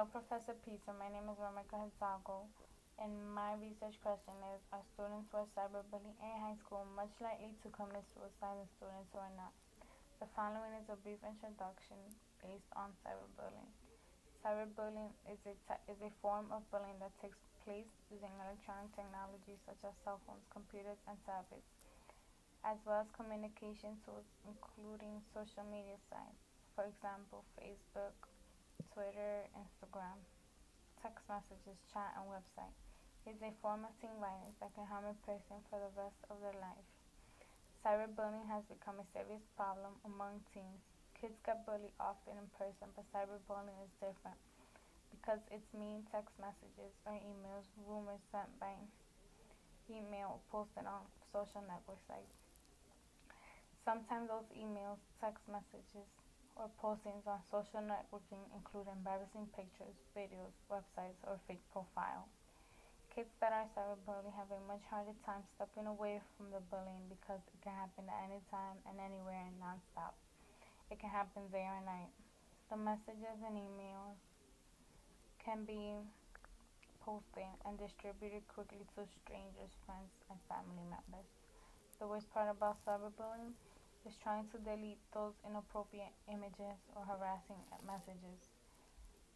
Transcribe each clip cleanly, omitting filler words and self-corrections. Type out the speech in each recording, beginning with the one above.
Hello, Professor Peter. My name is Rebecca Hidalgo, and my research question is: are students who are cyberbullied in high school much likely to commit suicide than students who are not? The following is a brief introduction based on cyberbullying. Cyberbullying is a form of bullying that takes place using electronic technology such as cell phones, computers, and tablets, as well as communication tools including social media sites, for example, Facebook, Twitter, Instagram, text messages, chat, and website. It is a form of teen violence that can harm a person for the rest of their life. Cyberbullying has become a serious problem among teens. Kids get bullied often in person, but cyberbullying is different because it's mean text messages or emails, rumors sent by email, posted on social network sites. Sometimes those emails, text messages, or postings on social networking include embarrassing pictures, videos, websites, or fake profiles. Kids that are cyberbullied have a much harder time stepping away from the bullying because it can happen at any time and anywhere and nonstop. It can happen day or night. The messages and emails can be posted and distributed quickly to strangers, friends, and family members. The worst part about cyberbullying is trying to delete those inappropriate images or harassing messages,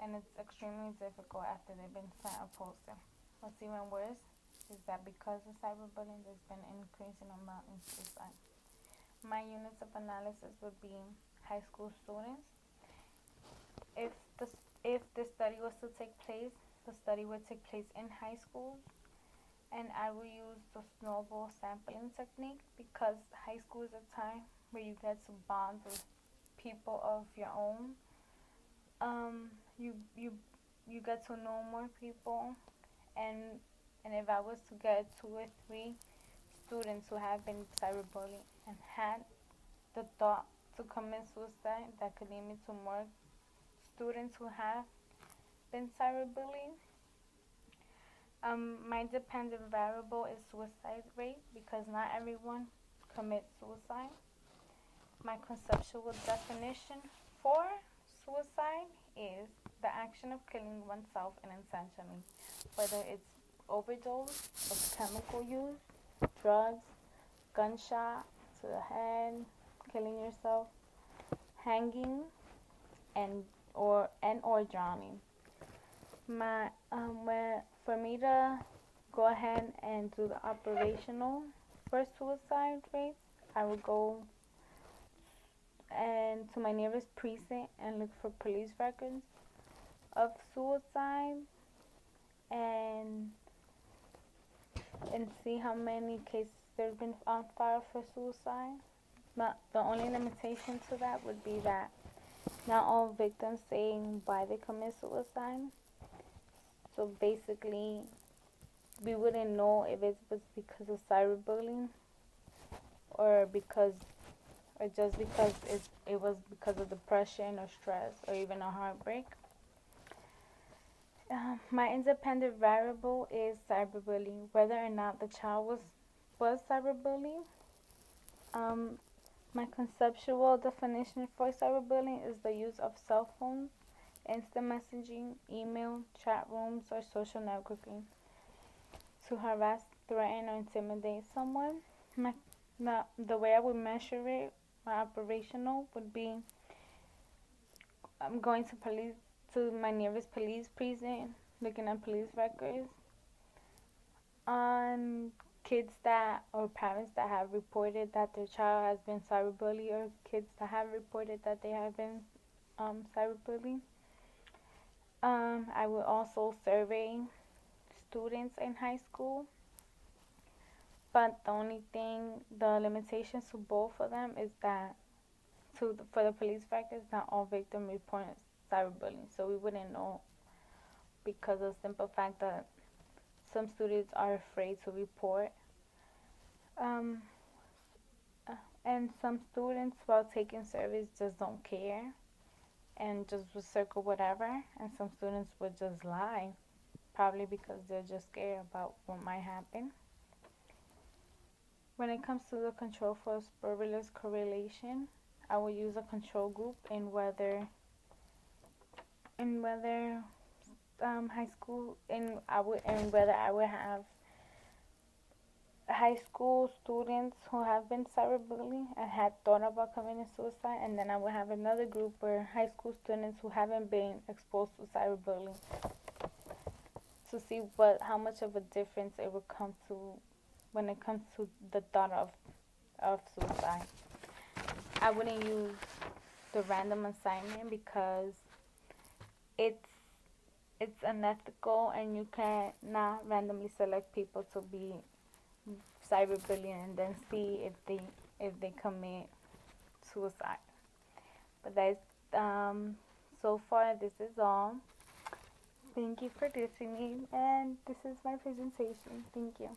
and it's extremely difficult after they've been sent or posted. What's even worse is that because of cyberbullying, there's been an increasing amount in suicide. My units of analysis would be high school students. If the if this study was to take place, the study would take place in high schools, and I will use the snowball sampling technique because high school is a time where you get to bond with people of your own. Um, you you you get to know more people, and if I was to get two or three students who have been cyberbullied and had the thought to commit suicide, that could lead me to more students who have been cyberbullied. My dependent variable is suicide rate because not everyone commits suicide. My conceptual definition for suicide is the action of killing oneself unintentionally, whether it's overdose of chemical use, drugs, gunshot to the head, killing yourself, hanging, and or drowning. For me to go ahead and do the operational for suicide rates, I would go and to my nearest precinct and look for police records of suicide and see how many cases there's been on file for suicide. But the only limitation to that would be that not all victims say why they commit suicide. So basically, we wouldn't know if it was because of cyberbullying or just because it was because of depression or stress or even a heartbreak. My independent variable is cyberbullying, whether or not the child was cyberbullied. Um, my conceptual definition for cyberbullying is the use of cell phones, instant messaging, email, chat rooms, or social networking to harass, threaten, or intimidate someone. My, the way I would measure it, my operational would be I'm going to my nearest police precinct, looking at police records on kids that or parents that have reported that their child has been cyberbullied or kids that have reported that they have been cyberbullied. I will also survey students in high school, but the limitations to both of them is that for the police records, not all victims report cyberbullying, so we wouldn't know because of the simple fact that some students are afraid to report. Um, and some students, while taking surveys, just don't care and just would circle whatever. And some students would just lie, probably because they're just scared about what might happen. When it comes to the control for spurious correlation, I will use a control group in whether high school, and whether I would have high school students who have been cyberbullied and had thought about committing suicide, and then I would have another group where high school students who haven't been exposed to cyberbullying, to see how much of a difference it would come to when it comes to the thought of suicide. I wouldn't use the random assignment because it's it's unethical, and you cannot randomly select people to be cyberbullying and then see if they commit suicide. But that's so far this is all. Thank you for listening, and this is my presentation. Thank you.